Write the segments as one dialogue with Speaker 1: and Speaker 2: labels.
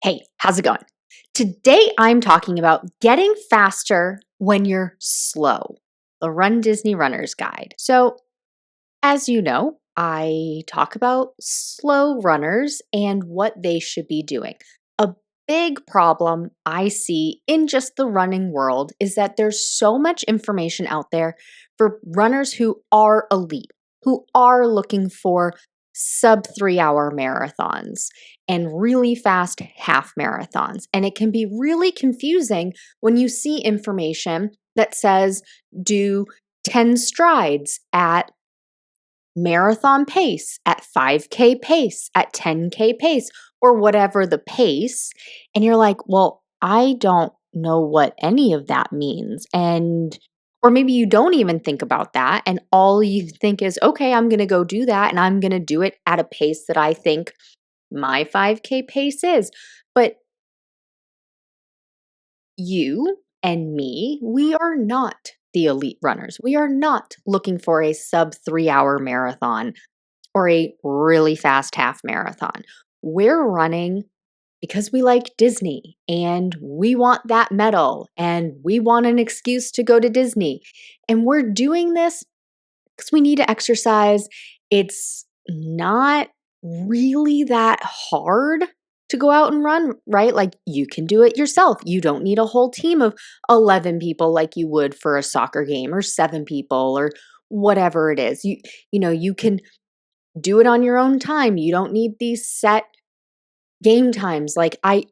Speaker 1: Hey, how's it going? Today I'm talking about getting faster when you're slow, the Run Disney Runner's Guide. So, as you know, I talk about slow runners and what they should be doing. A big problem I see in just the running world is that there's so much information out there for runners who are elite, who are looking for sub 3 hour marathons and really fast half marathons. And it can be really confusing when you see information that says do 10 strides at marathon pace, at 5K pace, at 10K pace, or whatever the pace. And you're like, well, I don't know what any of that means. Or maybe you don't even think about that. And all you think is, okay, I'm going to go do that. And I'm going to do it at a pace that I think my 5K pace is. But you and me, we are not the elite runners. We are not looking for a sub 3 hour marathon or a really fast half marathon. We're running because we like Disney and we want that medal and we want an excuse to go to Disney. And we're doing this because we need to exercise. It's not really that hard to go out and run, right? Like you can do it yourself. You don't need a whole team of 11 people like you would for a soccer game or 7 people or whatever it is. You can do it on your own time. You don't need these set game times. Like I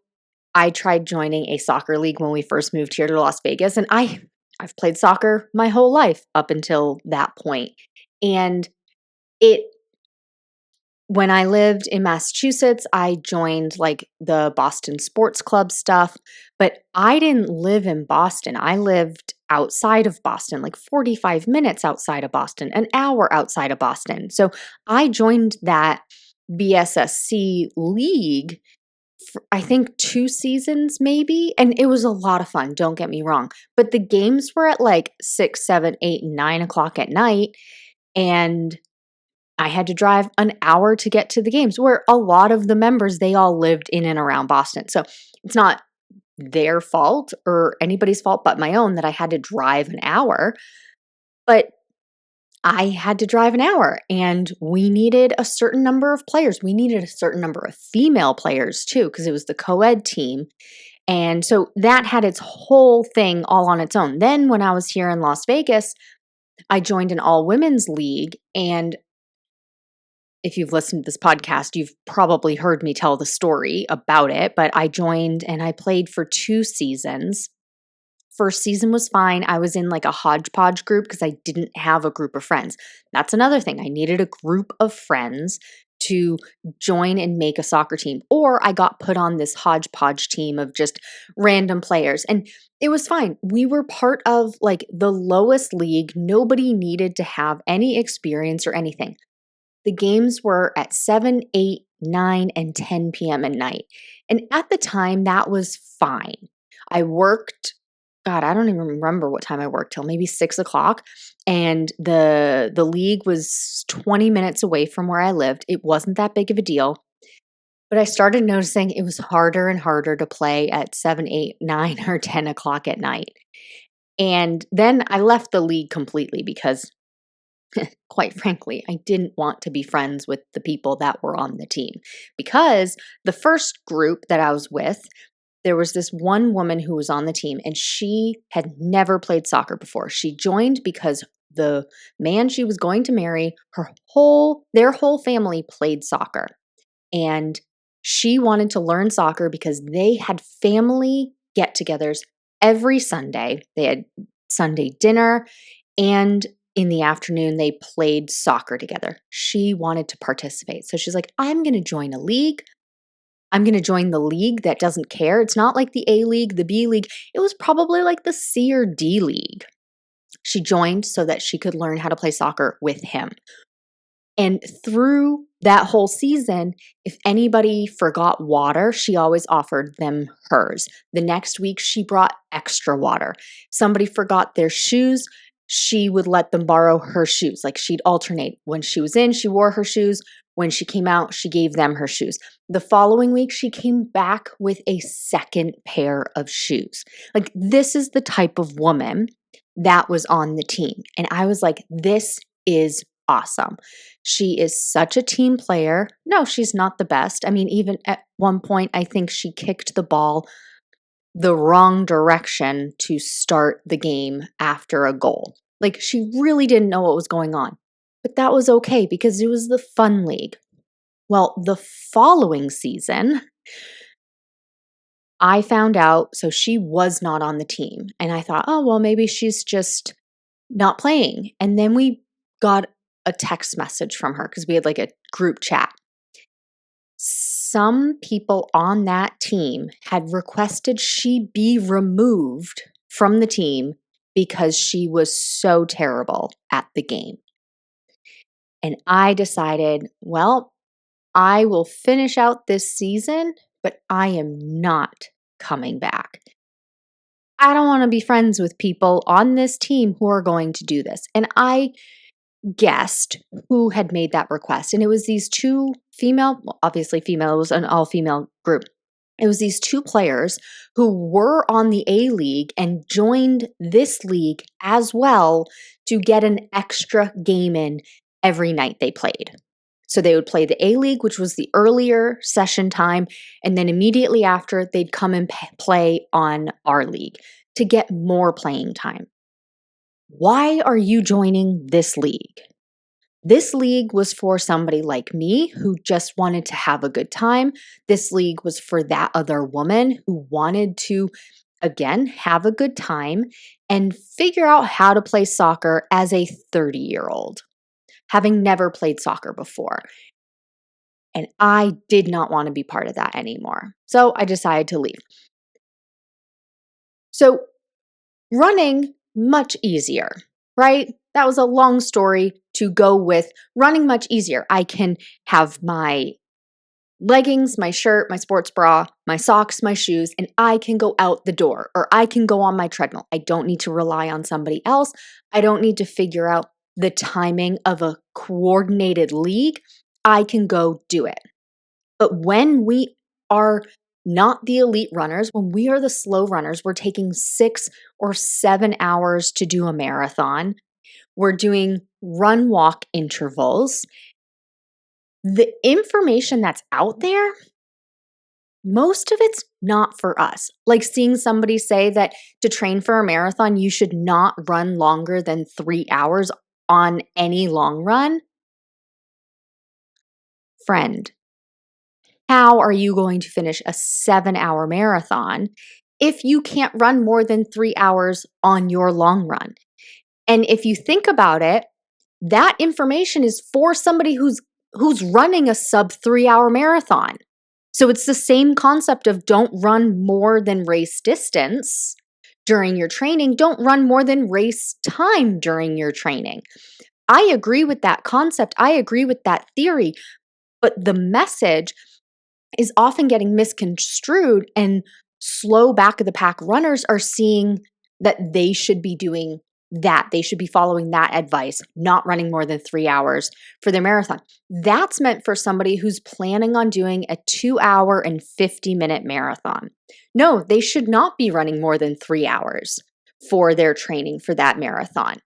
Speaker 1: tried joining a soccer league when we first moved here to Las Vegas and I've played soccer my whole life up until that point. And it when I lived in Massachusetts, I joined like the Boston Sports Club stuff, but I didn't live in Boston. I lived outside of Boston, like 45 minutes outside of Boston, an hour outside of Boston. So I joined that BSSC league for, I think 2 seasons maybe, and it was a lot of fun. Don't get me wrong, but the games were at like 6, 7, 8, 9 o'clock at night, and I had to drive an hour to get to the games where a lot of the members, they all lived in and around Boston. So it's not their fault or anybody's fault but my own that I had to drive an hour. But I had to drive an hour and we needed a certain number of players. We needed a certain number of female players too, because it was the co ed team. And so that had its whole thing all on its own. Then when I was here in Las Vegas, I joined an all women's league. And if you've listened to this podcast, you've probably heard me tell the story about it. But I joined and I played for 2 seasons. First season was fine. I was in like a hodgepodge group because I didn't have a group of friends. That's another thing. I needed a group of friends to join and make a soccer team. Or I got put on this hodgepodge team of just random players. And it was fine. We were part of like the lowest league. Nobody needed to have any experience or anything. The games were at 7, 8, 9, and 10 p.m. at night. And at the time, that was fine. I worked, God, I don't even remember what time I worked till maybe 6 o'clock. And the league was 20 minutes away from where I lived. It wasn't that big of a deal. But I started noticing it was harder and harder to play at 7, 8, 9, or 10 o'clock at night. And then I left the league completely because quite frankly, I didn't want to be friends with the people that were on the team because the first group that I was with, there was this one woman who was on the team and she had never played soccer before. She joined because the man she was going to marry, their whole family played soccer. And she wanted to learn soccer because they had family get-togethers every Sunday. They had Sunday dinner and in the afternoon, they played soccer together. She wanted to participate. So she's like, I'm going to join a league. I'm going to join the league that doesn't care. It's not like the A league, the B league. It was probably like the C or D league. She joined so that she could learn how to play soccer with him. And through that whole season, if anybody forgot water, she always offered them hers. The next week, she brought extra water. Somebody forgot their shoes, she would let them borrow her shoes. Like she'd alternate. When she was in, she wore her shoes. When she came out, she gave them her shoes. The following week, she came back with a second pair of shoes. Like, this is the type of woman that was on the team. And I was like, this is awesome. She is such a team player. No, she's not the best. I mean, even at one point, I think she kicked the ball the wrong direction to start the game after a goal. Like, she really didn't know what was going on. But that was okay because it was the fun league. Well, the following season, I found out, so she was not on the team. And I thought, oh, well, maybe she's just not playing. And then we got a text message from her because we had like a group chat. Some people on that team had requested she be removed from the team because she was so terrible at the game. And I decided, well, I will finish out this season, but I am not coming back. I don't want to be friends with people on this team who are going to do this. And I guessed who had made that request. And it was these two female, well, obviously female, it was an all-female group. It was these two players who were on the A League and joined this league as well to get an extra game in every night they played. So they would play the A League, which was the earlier session time, and then immediately after, they'd come and play on our league to get more playing time. Why are you joining this league? This league was for somebody like me who just wanted to have a good time. This league was for that other woman who wanted to, again, have a good time and figure out how to play soccer as a 30-year-old, having never played soccer before. And I did not want to be part of that anymore. So I decided to leave. So running, much easier, right? That was a long story to go with running much easier. I can have my leggings, my shirt, my sports bra, my socks, my shoes, and I can go out the door or I can go on my treadmill. I don't need to rely on somebody else. I don't need to figure out the timing of a coordinated league. I can go do it. But when we are not the elite runners, when we are the slow runners, we're taking 6 or 7 hours to do a marathon. We're doing run walk intervals. The information that's out there, most of it's not for us. Like seeing somebody say that to train for a marathon, you should not run longer than 3 hours on any long run. Friend, how are you going to finish a 7-hour marathon if you can't run more than 3 hours on your long run? And if you think about it, that information is for somebody who's running a sub 3-hour marathon. So it's the same concept of don't run more than race distance during your training. Don't run more than race time during your training. I agree with that concept. I agree with that theory. But the message is often getting misconstrued, and slow back of the pack runners are seeing that they should be doing that. They should be following that advice, not running more than 3 hours for their marathon. That's meant for somebody who's planning on doing a 2-hour and 50-minute marathon. No, they should not be running more than 3 hours for their training for that marathon,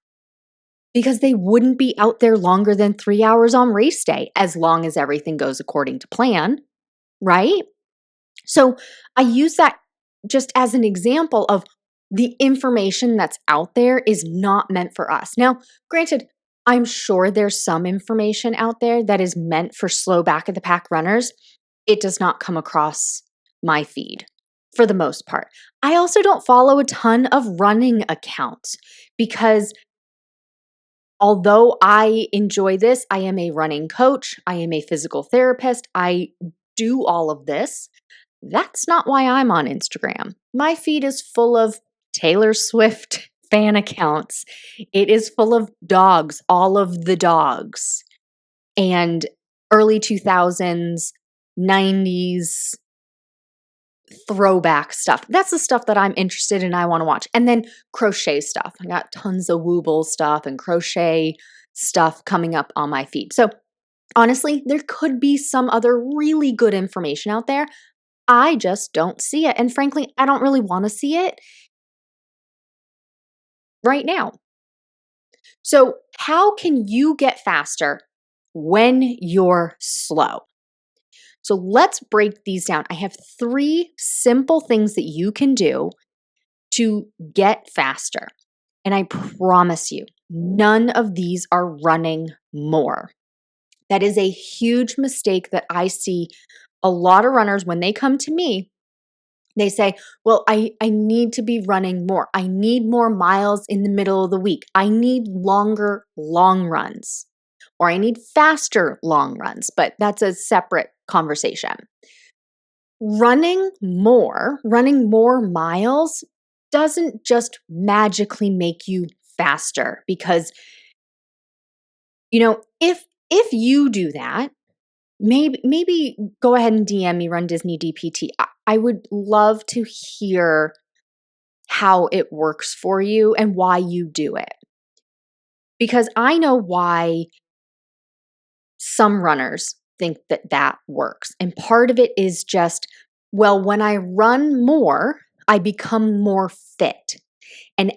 Speaker 1: because they wouldn't be out there longer than 3 hours on race day as long as everything goes according to plan. Right? So I use that just as an example of the information that's out there is not meant for us. Now, granted, I'm sure there's some information out there that is meant for slow back of the pack runners. It does not come across my feed for the most part. I also don't follow a ton of running accounts because although I enjoy this, I am a running coach, I am a physical therapist, I do all of this. That's not why I'm on Instagram. My feed is full of Taylor Swift fan accounts. It is full of dogs, all of the dogs, and early 2000s, 90s throwback stuff. That's the stuff that I'm interested in, I want to watch. And then crochet stuff. I got tons of Wooble stuff and crochet stuff coming up on my feed. So Honestly, there could be some other really good information out there. I just don't see it. And frankly, I don't really want to see it right now. So, how can you get faster when you're slow? So, let's break these down. I have 3 simple things that you can do to get faster. And I promise you, none of these are running more. That is a huge mistake that I see a lot of runners when they come to me. They say, well, I need to be running more. I need more miles in the middle of the week. I need longer long runs, or I need faster long runs, but that's a separate conversation. Running more miles doesn't just magically make you faster because, if you do that, maybe go ahead and DM me runDisney DPT. I would love to hear how it works for you and why you do it. Because I know why some runners think that works. And part of it is just, well, when I run more, I become more fit. And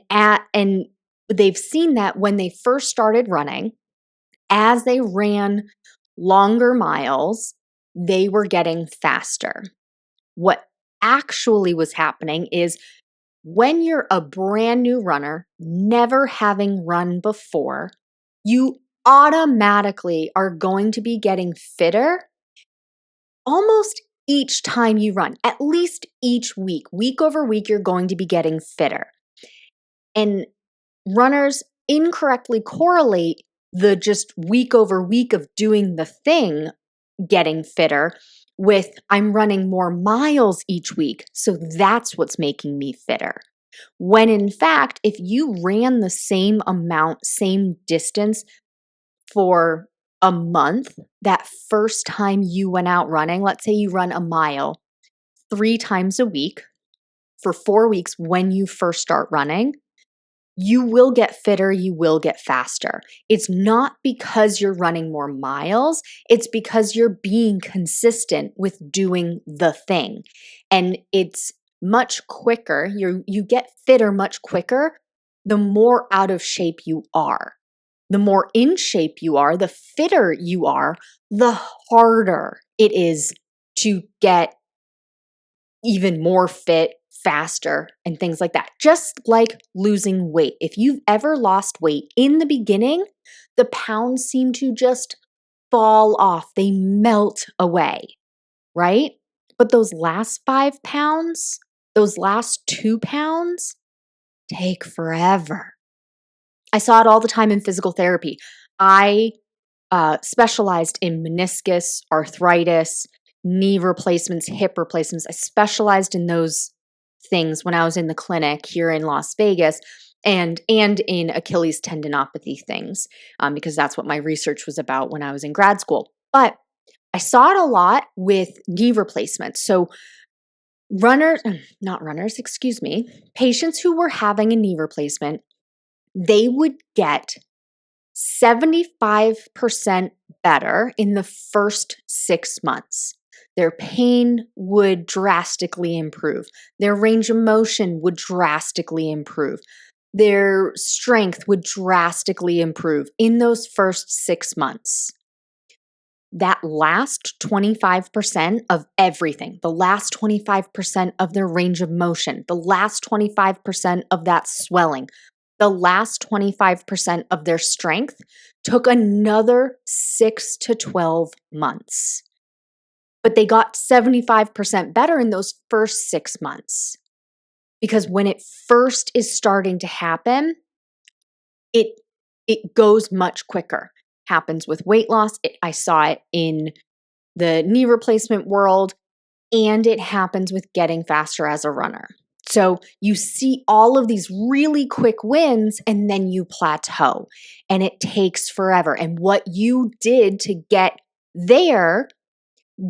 Speaker 1: they've seen that when they first started running, as they ran longer miles, they were getting faster. What actually was happening is when you're a brand new runner, never having run before, you automatically are going to be getting fitter almost each time you run, at least each week. Week over week, you're going to be getting fitter. And runners incorrectly correlate the just week over week of doing the thing getting fitter with I'm running more miles each week. So that's what's making me fitter. When in fact, if you ran the same amount, same distance for a month, that first time you went out running, let's say you run a mile 3 times a week for 4 weeks when you first start running, you will get fitter, you will get faster. It's not because you're running more miles, it's because you're being consistent with doing the thing. And it's much quicker, you get fitter much quicker the more out of shape you are. The more in shape you are, the fitter you are, the harder it is to get even more fit, faster, and things like that. Just like losing weight. If you've ever lost weight in the beginning, the pounds seem to just fall off, they melt away, right? But those last 5 pounds, those last 2 pounds take forever. I saw it all the time in physical therapy. I specialized in meniscus, arthritis, knee replacements, hip replacements. I specialized in those things when I was in the clinic here in Las Vegas and in Achilles tendinopathy things because that's what my research was about when I was in grad school. But I saw it a lot with knee replacements. So patients who were having a knee replacement, they would get 75% better in the first 6 months. Their pain would drastically improve. Their range of motion would drastically improve. Their strength would drastically improve in those first 6 months. That last 25% of everything, the last 25% of their range of motion, the last 25% of that swelling, the last 25% of their strength took another 6 to 12 months. But they got 75% better in those first 6 months. Because when it first is starting to happen, it goes much quicker. Happens with weight loss. I saw it in the knee replacement world, and it happens with getting faster as a runner. So you see all of these really quick wins and then you plateau and it takes forever. And what you did to get there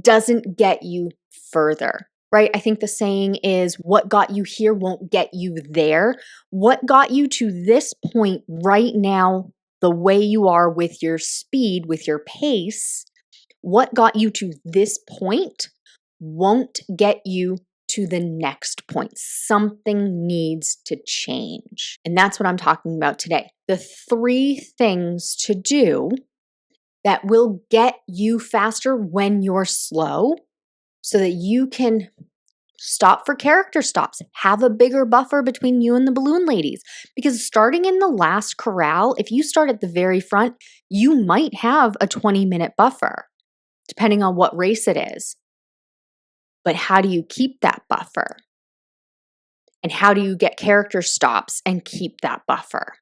Speaker 1: doesn't get you further, right? I think the saying is what got you here won't get you there. What got you to this point right now, the way you are with your speed, with your pace, what got you to this point won't get you to the next point. Something needs to change. And that's what I'm talking about today. The 3 things to do that will get you faster when you're slow so that you can stop for character stops, have a bigger buffer between you and the balloon ladies. Because starting in the last corral, if you start at the very front, you might have a 20-minute buffer, depending on what race it is. But how do you keep that buffer? And how do you get character stops and keep that buffer?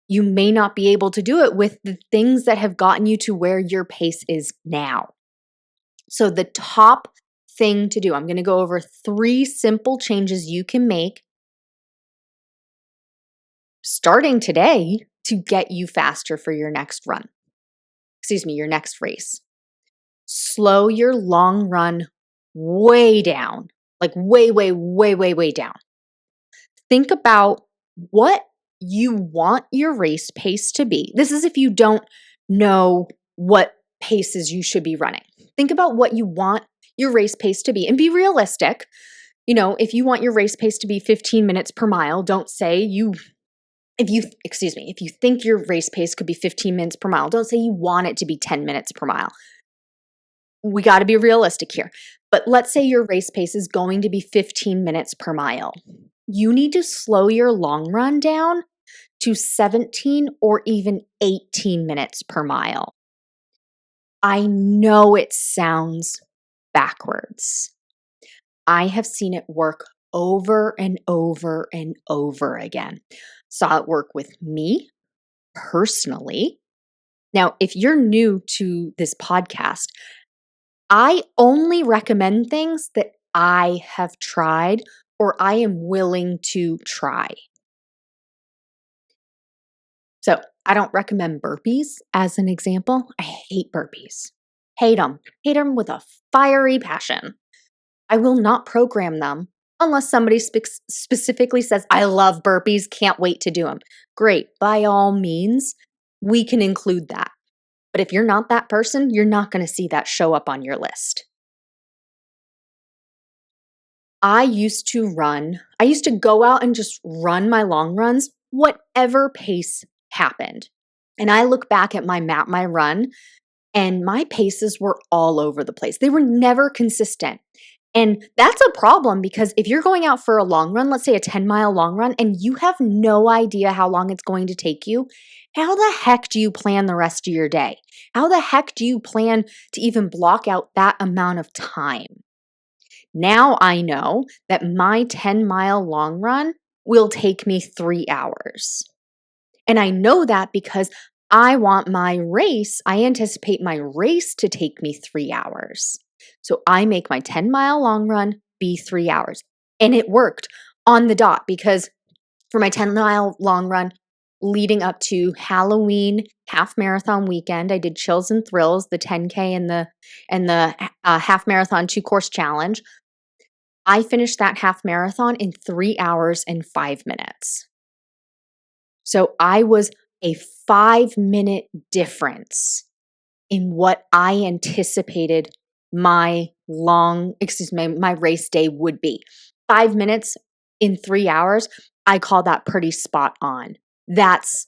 Speaker 1: You may not be able to do it with the things that have gotten you to where your pace is now. So the top thing to do, I'm going to go over 3 simple changes you can make starting today to get you faster for your next run. Your next race. Slow your long run way down, like way, way, way, way, way down. Think about what you want your race pace to be. This is if you don't know what paces you should be running. Think about what you want your race pace to be and be realistic. If you want your race pace to be 15 minutes per mile, don't say if you think your race pace could be 15 minutes per mile, don't say you want it to be 10 minutes per mile. We got to be realistic here. But let's say your race pace is going to be 15 minutes per mile. You need to slow your long run down to 17 or even 18 minutes per mile. I know it sounds backwards. I have seen it work over and over and over again. Saw it work with me personally. Now, if you're new to this podcast, I only recommend things that I have tried or I am willing to try. So I don't recommend burpees as an example. I hate burpees. Hate them. Hate them with a fiery passion. I will not program them unless somebody specifically says, I love burpees, can't wait to do them. Great. By all means, we can include that. But if you're not that person, you're not going to see that show up on your list. I used to go out and just run my long runs, whatever pace happened. And I look back at my map, my run, and my paces were all over the place. They were never consistent. And that's a problem because if you're going out for a long run, let's say a 10-mile long run, and you have no idea how long it's going to take you, how the heck do you plan the rest of your day? How the heck do you plan to even block out that amount of time? Now I know that my 10-mile long run will take me 3 hours. And I know that because I anticipate my race to take me 3 hours. So I make my 10-mile long run be 3 hours. And it worked on the dot because for my 10-mile long run leading up to Halloween half marathon weekend, I did Chills and Thrills, the 10K and the half marathon 2-course challenge. I finished that half marathon in 3 hours and 5 minutes. So I was a 5-minute difference in what I anticipated my race day would be. 5 minutes in 3 hours, I call that pretty spot on. That's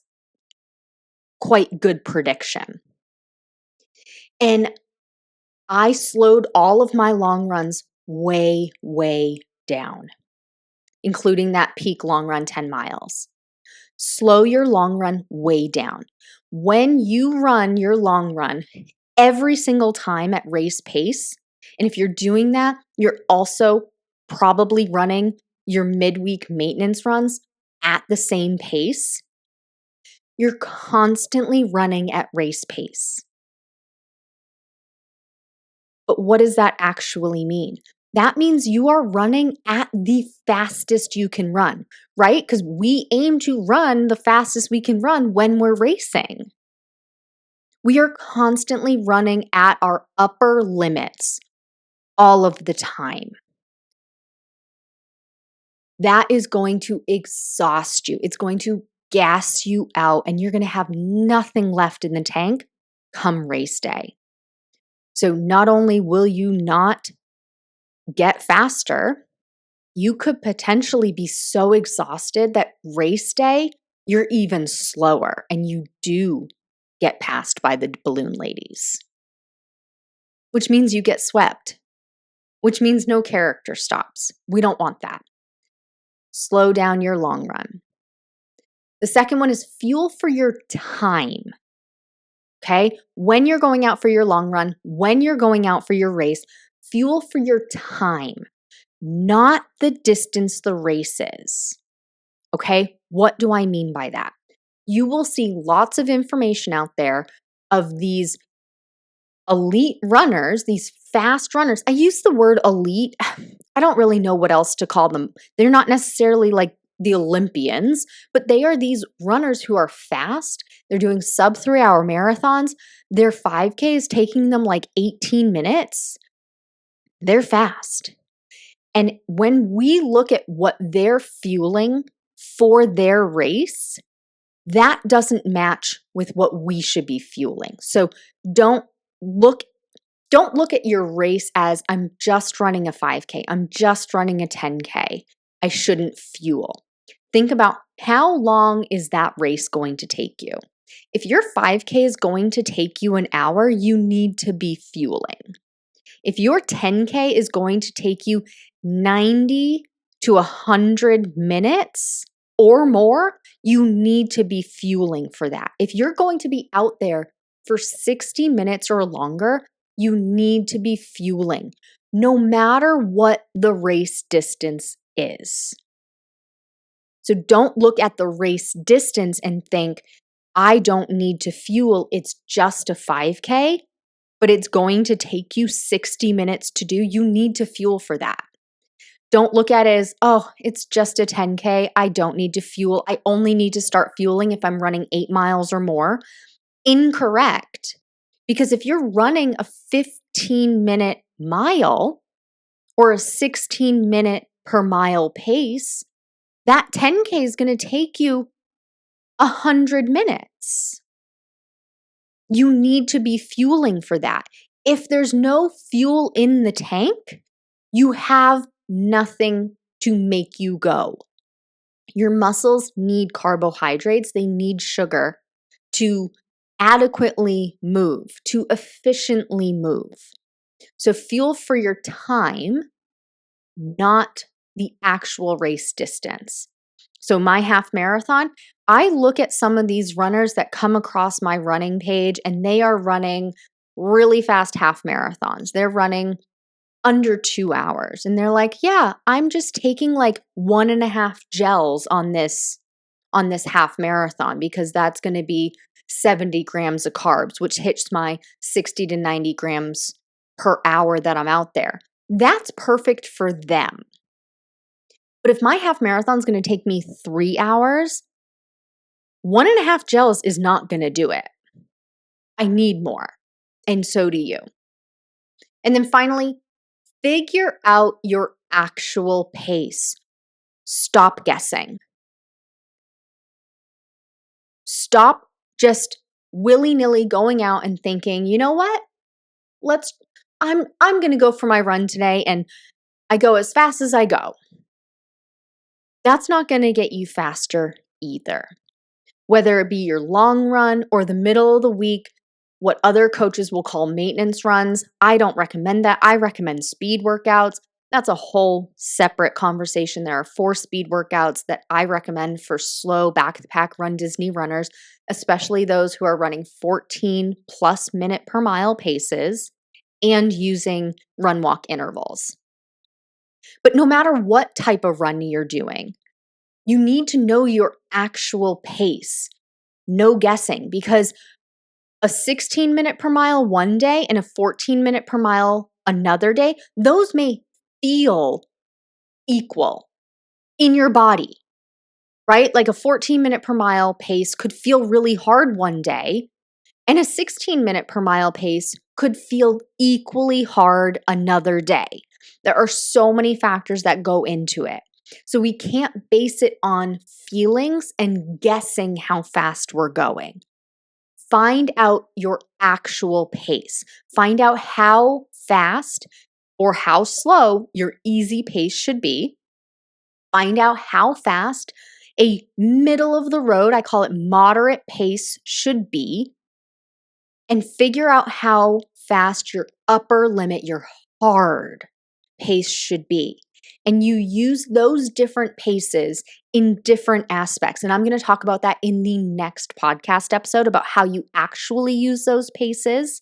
Speaker 1: quite good prediction. And I slowed all of my long runs way, way down, including that peak long run 10 miles. Slow your long run way down. When you run your long run every single time at race pace, and if you're doing that, you're also probably running your midweek maintenance runs at the same pace. You're constantly running at race pace. But what does that actually mean? That means you are running at the fastest you can run, right? Because we aim to run the fastest we can run when we're racing. We are constantly running at our upper limits all of the time. That is going to exhaust you. It's going to gas you out, and you're going to have nothing left in the tank come race day. So not only will you not get faster, you could potentially be so exhausted that race day, you're even slower and you do get passed by the balloon ladies, which means you get swept, which means no character stops. We don't want that. Slow down your long run. The second one is fuel for your time. Okay? When you're going out for your long run, when you're going out for your race, fuel for your time, not the distance the race is. Okay? What do I mean by that? You will see lots of information out there of these elite runners, these fast runners. I use the word elite. I don't really know what else to call them. They're not necessarily like the Olympians, but they are these runners who are fast. They're doing sub 3-hour marathons. Their 5K is taking them like 18 minutes. They're fast. And when we look at what they're fueling for their race, that doesn't match with what we should be fueling. So don't look at your race as I'm just running a 5K. I'm just running a 10K. I shouldn't fuel. Think about how long is that race going to take you? If your 5K is going to take you an hour, you need to be fueling. If your 10K is going to take you 90 to 100 minutes or more, you need to be fueling for that. If you're going to be out there for 60 minutes or longer, you need to be fueling, no matter what the race distance is. So don't look at the race distance and think, I don't need to fuel, it's just a 5K, but it's going to take you 60 minutes to do. You need to fuel for that. Don't look at it as, oh, it's just a 10K. I don't need to fuel. I only need to start fueling if I'm running 8 miles or more. Incorrect. Because if you're running a 15-minute mile or a 16-minute per mile pace, that 10K is going to take you 100 minutes. You need to be fueling for that. If there's no fuel in the tank, you have nothing to make you go. Your muscles need carbohydrates, they need sugar to adequately move, to efficiently move. So fuel for your time, not the actual race distance. So my half marathon, I look at some of these runners that come across my running page and they are running really fast half marathons. They're running under 2 hours. And they're like, yeah, I'm just taking like 1.5 gels on this half marathon because that's going to be 70 grams of carbs, which hits my 60 to 90 grams per hour that I'm out there. That's perfect for them. But if my half marathon is going to take me 3 hours, 1.5 gels is not going to do it. I need more. And so do you. And then finally, figure out your actual pace. Stop guessing. Stop just willy-nilly going out and thinking, you know what? I'm going to go for my run today and I go as fast as I go. That's not going to get you faster either. Whether it be your long run or the middle of the week, what other coaches will call maintenance runs, I don't recommend that. I recommend speed workouts. That's a whole separate conversation. There are 4 speed workouts that I recommend for slow back-to-pack runDisney runners, especially those who are running 14 plus minute per mile paces and using run-walk intervals. But no matter what type of run you're doing, you need to know your actual pace. No guessing, because a 16-minute per mile one day and a 14-minute per mile another day, those may feel equal in your body, right? Like a 14-minute per mile pace could feel really hard one day, and a 16-minute per mile pace could feel equally hard another day. There are so many factors that go into it. So we can't base it on feelings and guessing how fast we're going. find out your actual pace. Find out how fast or how slow your easy pace should be. Find out how fast a middle of the road, I call it moderate pace, should be, and figure out how fast your upper limit, your hard pace should be. And you use those different paces in different aspects. And I'm going to talk about that in the next podcast episode about how you actually use those paces.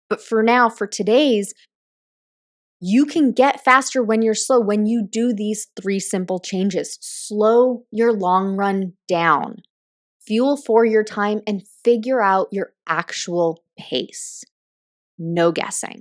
Speaker 1: But for now, for today's, you can get faster when you're slow when you do these 3 simple changes. Slow your long run down, fuel for your time, and figure out your actual pace. No guessing.